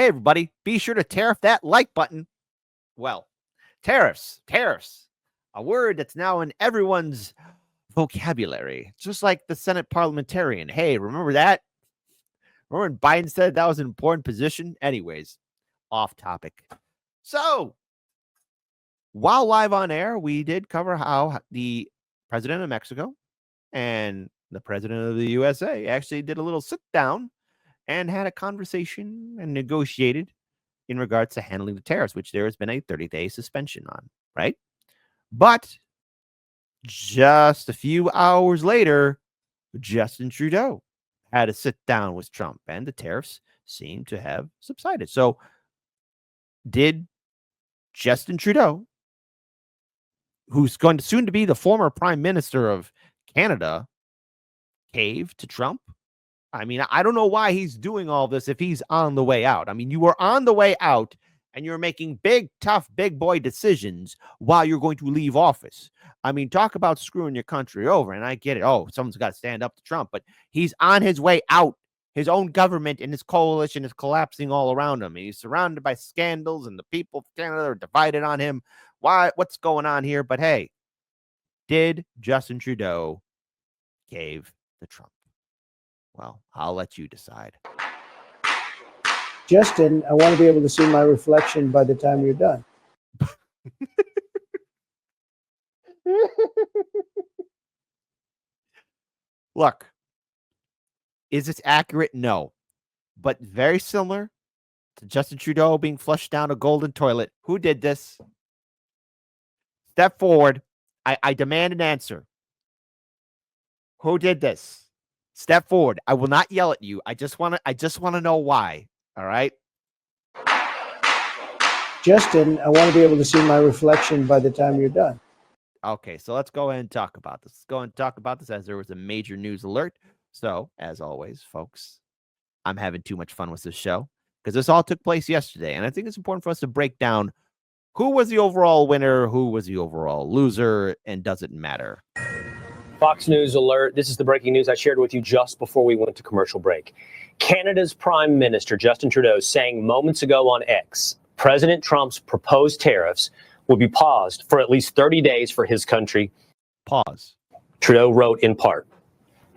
Hey, everybody, be sure to tariff that like button. Well, tariffs, a word that's now in everyone's vocabulary, just like the Senate parliamentarian. Hey, remember that? Remember when Biden said that was an important position? Anyways, off topic. So, while live on air, we did cover how the president of Mexico and the president of the USA actually did a little sit down and had a conversation and negotiated in regards to handling the tariffs, which there has been a 30-day suspension on, right? But just a few hours later, Justin Trudeau had a sit down with Trump, and the tariffs seem to have subsided. So, did Justin Trudeau, who's going to soon to be the former prime minister of Canada, cave to Trump? I mean, I don't know why he's doing all this if he's on the way out. I mean, you were on the way out and you're making big, tough, big boy decisions while you're going to leave office. I mean, talk about screwing your country over. And I get it. Oh, someone's got to stand up to Trump, but he's on his way out. His own government and his coalition is collapsing all around him. He's surrounded by scandals and the people of Canada are divided on him. Why? What's going on here? But hey, did Justin Trudeau cave to Trump? Well, I'll let you decide. Justin, I want to be able to see my reflection by the time you're done. Look, is it accurate? No. But very similar to Justin Trudeau being flushed down a golden toilet. Who did this? Step forward. I demand an answer. Who did this? Step forward. I will not yell at you. I just want to know why. All right? Justin, I want to be able to see my reflection by the time you're done. Okay, so let's go ahead and talk about this. Let's go and talk about this as there was a major news alert. So, as always, folks, I'm having too much fun with this show because this all took place yesterday. And I think it's important for us to break down who was the overall winner, who was the overall loser, and does it matter? Fox News alert. This is the breaking news I shared with you just before we went to commercial break. Canada's Prime Minister Justin Trudeau saying moments ago on X, President Trump's proposed tariffs will be paused for at least 30 days for his country. Pause. Trudeau wrote in part,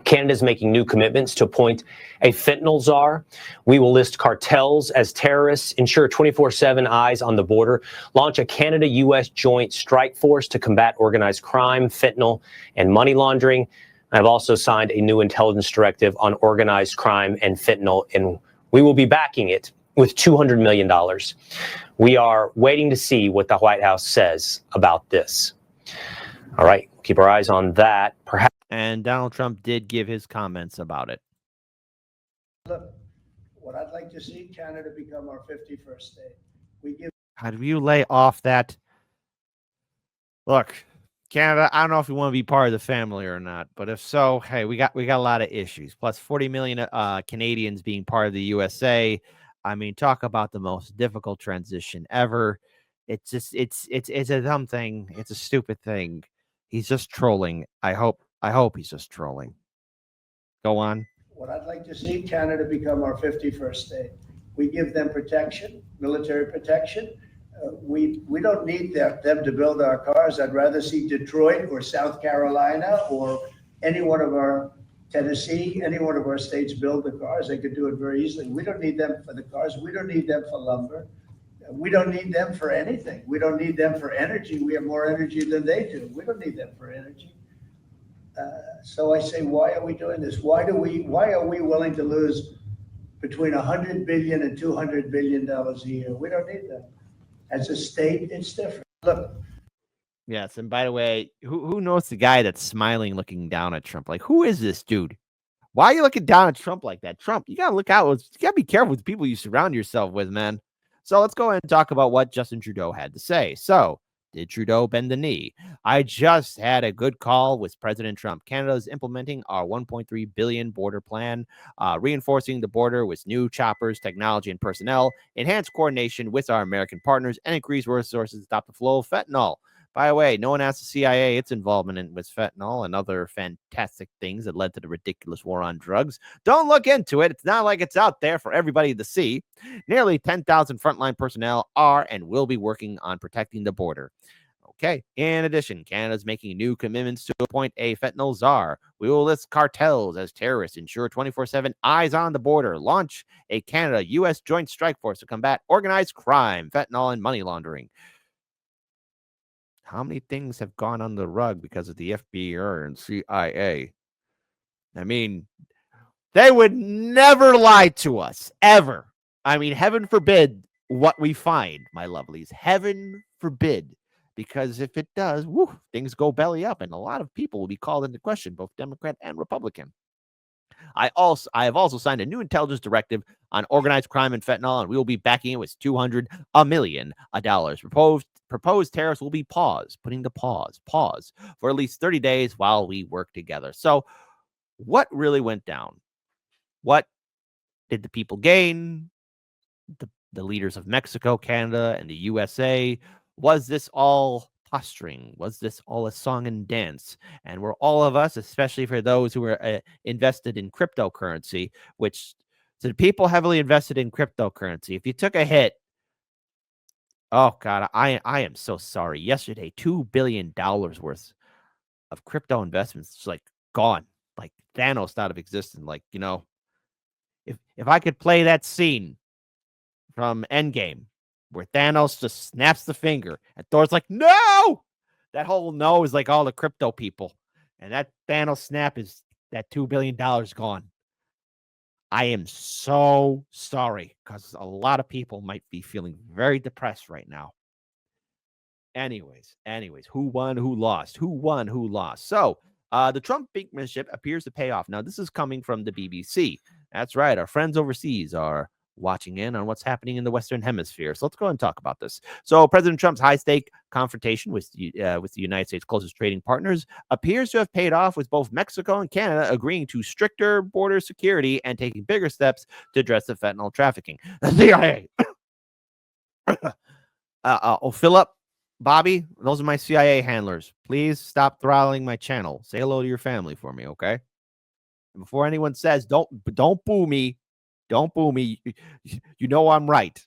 Canada's making new commitments to appoint a fentanyl czar. We will list cartels as terrorists, ensure 24/7 eyes on the border, launch a Canada-U.S. joint strike force to combat organized crime, fentanyl, and money laundering. I've also signed a new intelligence directive on organized crime and fentanyl, and we will be backing it with $200 million. We are waiting to see what the White House says about this. All right, keep our eyes on that. Perhaps. And Donald Trump did give his comments about it. Look, what I'd like to see Canada become our 51st state. We give. How do you lay off that? Look, Canada, I don't know if we want to be part of the family or not, but if so, hey, we got a lot of issues. Plus 40 million Canadians being part of the USA. I mean, talk about the most difficult transition ever. It's just it's a dumb thing. It's a stupid thing. He's just trolling. I hope he's just trolling. Go on. What I'd like to see Canada become our 51st state. We give them protection, military protection. We don't need them to build our cars. I'd rather see Detroit or South Carolina or any one of our Tennessee, any one of our states build the cars. They could do it very easily. We don't need them for the cars. We don't need them for lumber. We don't need them for anything. We don't need them for energy. We have more energy than they do. We don't need them for energy. So I say, why are we doing this? Why are we willing to lose between $100 billion and $200 billion a year? We don't need that. As a state, it's different. Look. Yes, and by the way, who knows the guy that's smiling, looking down at Trump? Like, who is this dude? Why are you looking down at Trump like that? Trump, you gotta look out. You gotta be careful with the people you surround yourself with, man. So let's go ahead and talk about what Justin Trudeau had to say. So, did Trudeau bend the knee? I just had a good call with President Trump. Canada is implementing our $1.3 billion border plan, reinforcing the border with new choppers, technology, and personnel, enhanced coordination with our American partners, and increased resources to stop the flow of fentanyl. By the way, no one asked the CIA its involvement with fentanyl and other fantastic things that led to the ridiculous war on drugs. Don't look into it. It's not like it's out there for everybody to see. Nearly 10,000 frontline personnel are and will be working on protecting the border. Okay. In addition, Canada's making new commitments to appoint a fentanyl czar. We will list cartels as terrorists, ensure 24/7 eyes on the border, launch a Canada-U.S. joint strike force to combat organized crime, fentanyl, and money laundering. How many things have gone under the rug because of the FBI and CIA? I mean, they would never lie to us, ever. I mean, heaven forbid what we find, my lovelies. Heaven forbid. Because if it does, things go belly up, and a lot of people will be called into question, both Democrat and Republican. I have also signed a new intelligence directive on organized crime and fentanyl, and we will be backing it with $200 million. Proposed tariffs will be putting the pause for at least 30 days while we work together. So, what really went down? What did the people gain? The leaders of Mexico, Canada, and the USA. Was this all posturing? Was this all a song and dance? And were all of us, especially for those who were invested in cryptocurrency, which so the people heavily invested in cryptocurrency, if you took a hit, oh God, I am so sorry. Yesterday, $2 billion worth of crypto investments is like gone, like Thanos out of existence. Like, if I could play that scene from Endgame, where Thanos just snaps the finger and Thor's like, no! That whole no is like all the crypto people. And that Thanos snap is that $2 billion gone. I am so sorry because a lot of people might be feeling very depressed right now. Anyways, who won, who lost? Who won, who lost? So, the Trump brinkmanship appears to pay off. Now, this is coming from the BBC. That's right. Our friends overseas are watching in on what's happening in the Western Hemisphere. So let's go and talk about this. So President Trump's high-stake confrontation with the United States' closest trading partners appears to have paid off, with both Mexico and Canada agreeing to stricter border security and taking bigger steps to address the fentanyl trafficking. The CIA. Philip, Bobby, those are my CIA handlers. Please stop throttling my channel. Say hello to your family for me, okay? And before anyone says, don't boo me. Don't boo me. You know I'm right.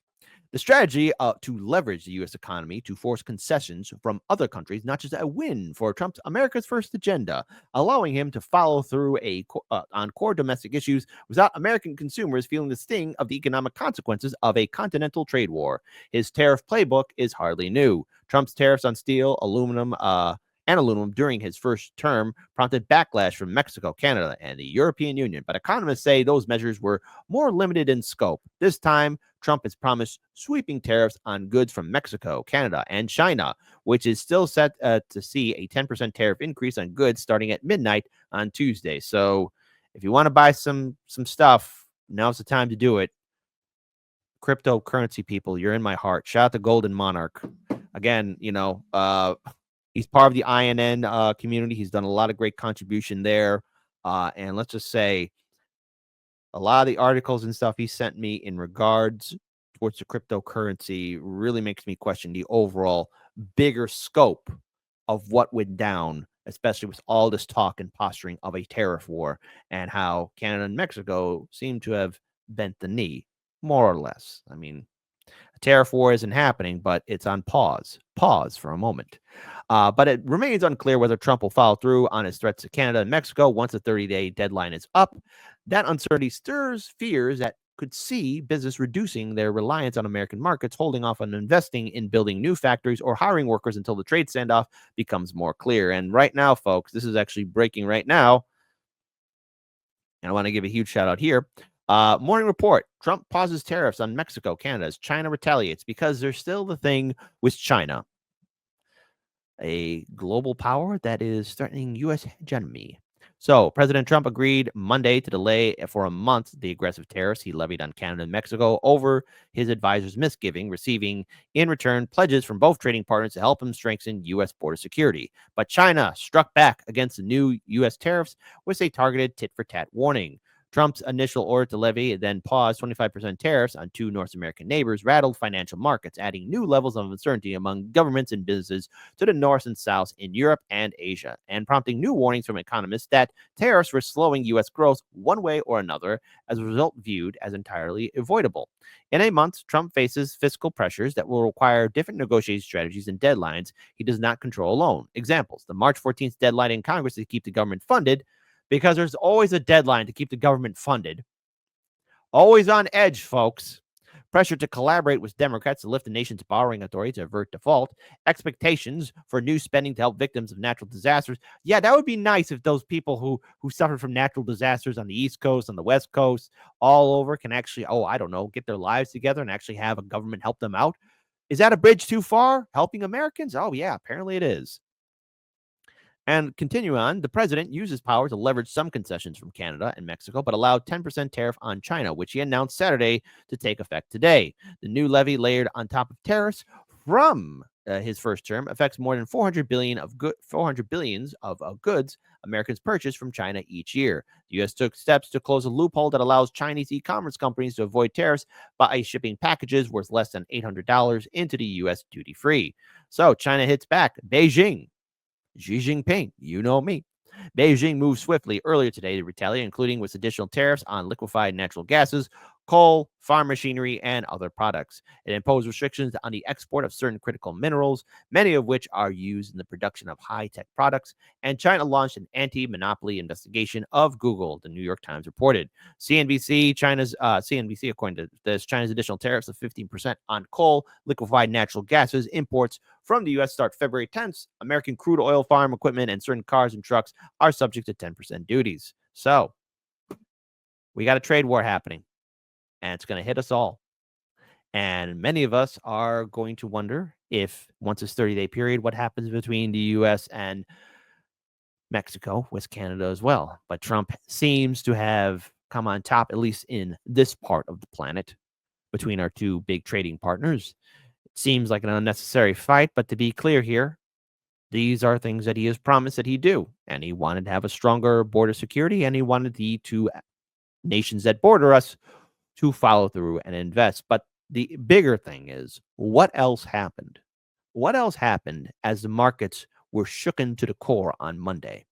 The strategy to leverage the U.S. economy to force concessions from other countries, not just a win for Trump's America's First agenda, allowing him to follow through on core domestic issues without American consumers feeling the sting of the economic consequences of a continental trade war. His tariff playbook is hardly new. Trump's tariffs on steel, aluminum during his first term prompted backlash from Mexico, Canada, and the European Union. But economists say those measures were more limited in scope. This time, Trump has promised sweeping tariffs on goods from Mexico, Canada, and China, which is still set to see a 10% tariff increase on goods starting at midnight on Tuesday. So if you want to buy some stuff, now's the time to do it. Cryptocurrency people, you're in my heart. Shout out to Golden Monarch. Again, he's part of the INN community. He's done a lot of great contribution there. And let's just say a lot of the articles and stuff he sent me in regards towards the cryptocurrency really makes me question the overall bigger scope of what went down, especially with all this talk and posturing of a tariff war and how Canada and Mexico seem to have bent the knee, more or less. I mean, a tariff war isn't happening, but it's on pause. Pause for a moment. But it remains unclear whether Trump will follow through on his threats to Canada and Mexico once the 30-day deadline is up. That uncertainty stirs fears that could see business reducing their reliance on American markets, holding off on investing in building new factories or hiring workers until the trade standoff becomes more clear. And right now, folks, this is actually breaking right now. And I want to give a huge shout out here. Morning report. Trump pauses tariffs on Mexico, Canada as China retaliates, because there's still the thing with China, a global power that is threatening U.S. hegemony. So President Trump agreed Monday to delay for a month the aggressive tariffs he levied on Canada and Mexico over his advisor's misgiving, receiving in return pledges from both trading partners to help him strengthen U.S. border security. But China struck back against the new U.S. tariffs with a targeted tit-for-tat warning. Trump's initial order to levy then paused 25% tariffs on 2 North American neighbors rattled financial markets, adding new levels of uncertainty among governments and businesses to the north and south in Europe and Asia, and prompting new warnings from economists that tariffs were slowing U.S. growth one way or another, as a result viewed as entirely avoidable. In a month, Trump faces fiscal pressures that will require different negotiating strategies and deadlines he does not control alone. Examples: the March 14th deadline in Congress to keep the government funded, because there's always a deadline to keep the government funded. Always on edge, folks. Pressure to collaborate with Democrats to lift the nation's borrowing authority to avert default. Expectations for new spending to help victims of natural disasters. Yeah, that would be nice if those people who suffer from natural disasters on the East Coast, on the West Coast, all over can actually, I don't know, get their lives together and actually have a government help them out. Is that a bridge too far? Helping Americans? Oh, yeah, apparently it is. And continue on, the president uses power to leverage some concessions from Canada and Mexico, but allowed 10% tariff on China, which he announced Saturday to take effect today. The new levy, layered on top of tariffs from his first term, affects more than 400 billions of goods Americans purchase from China each year. The U.S. took steps to close a loophole that allows Chinese e-commerce companies to avoid tariffs by shipping packages worth less than $800 into the U.S. duty-free. So China hits back. Beijing. Xi Jinping, you know me. Beijing moved swiftly earlier today to retaliate, including with additional tariffs on liquefied natural gases, coal, farm machinery, and other products. It imposed restrictions on the export of certain critical minerals, many of which are used in the production of high-tech products, and China launched an anti-monopoly investigation of Google, the New York Times reported. CNBC, according to this, China's additional tariffs of 15% on coal, liquefied natural gases, imports from the U.S. start February 10th. American crude oil, farm equipment, and certain cars and trucks are subject to 10% duties. So we got a trade war happening, and it's going to hit us all. And many of us are going to wonder if, once this 30-day period, what happens between the U.S. and Mexico, with Canada as well. But Trump seems to have come on top, at least in this part of the planet, between our two big trading partners. It seems like an unnecessary fight, but to be clear here, these are things that he has promised that he'd do. And he wanted to have a stronger border security, and he wanted the two nations that border us to follow through and invest. But the bigger thing is, what else happened? What else happened as the markets were shooken to the core on Monday?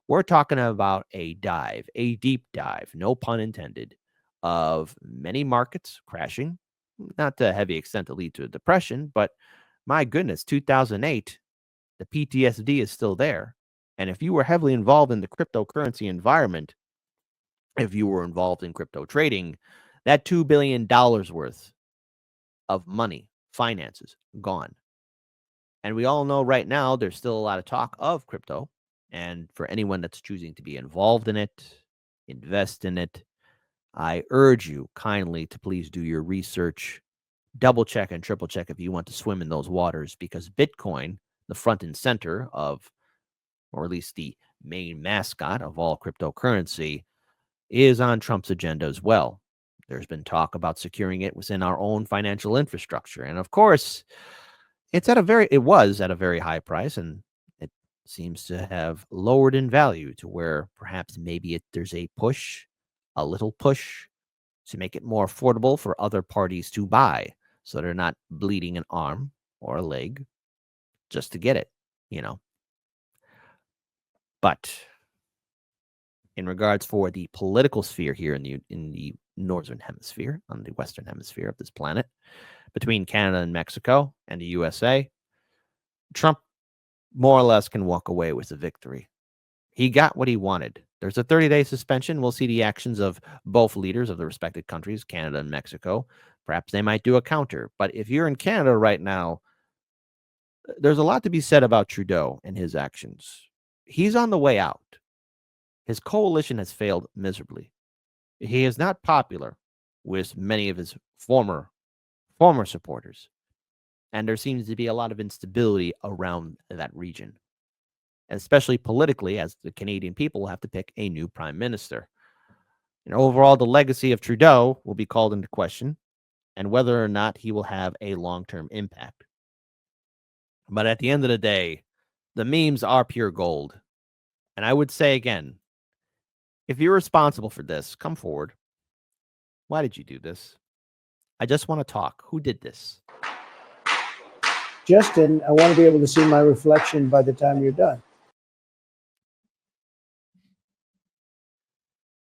We're talking about a deep dive, no pun intended, of many markets crashing, not to a heavy extent to lead to a depression, but my goodness, 2008, the PTSD is still there. And if you were heavily involved in the cryptocurrency environment, if you were involved in crypto trading, that $2 billion worth of money, finances, gone. And we all know right now there's still a lot of talk of crypto. And for anyone that's choosing to be involved in it, invest in it, I urge you kindly to please do your research, double check and triple check if you want to swim in those waters, because Bitcoin, the front and center of, or at least the main mascot of all cryptocurrency, is on Trump's agenda as well. There's been talk about securing it within our own financial infrastructure. And of course, it was at a very high price, and it seems to have lowered in value to where perhaps maybe there's a little push to make it more affordable for other parties to buy, so they're not bleeding an arm or a leg just to get it, you know. But in regards for the political sphere here in the northern hemisphere, on the western hemisphere of this planet, between Canada and Mexico and the USA, Trump more or less can walk away with a victory. He got what he wanted. There's a 30-day suspension. We'll see the actions of both leaders of the respective countries, Canada and Mexico. Perhaps they might do a counter. But if you're in Canada right now, there's a lot to be said about Trudeau and his actions. He's on the way out. His coalition has failed miserably. He is not popular with many of his former supporters. And there seems to be a lot of instability around that region, especially politically, as the Canadian people have to pick a new prime minister. And overall, the legacy of Trudeau will be called into question, and whether or not he will have a long-term impact. But at the end of the day, the memes are pure gold. And I would say again, If you're responsible for this, come forward. Why did you do this? I just want to talk. Who did this? Justin, I want to be able to see my reflection by the time you're done.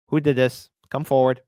Who did this? Come forward.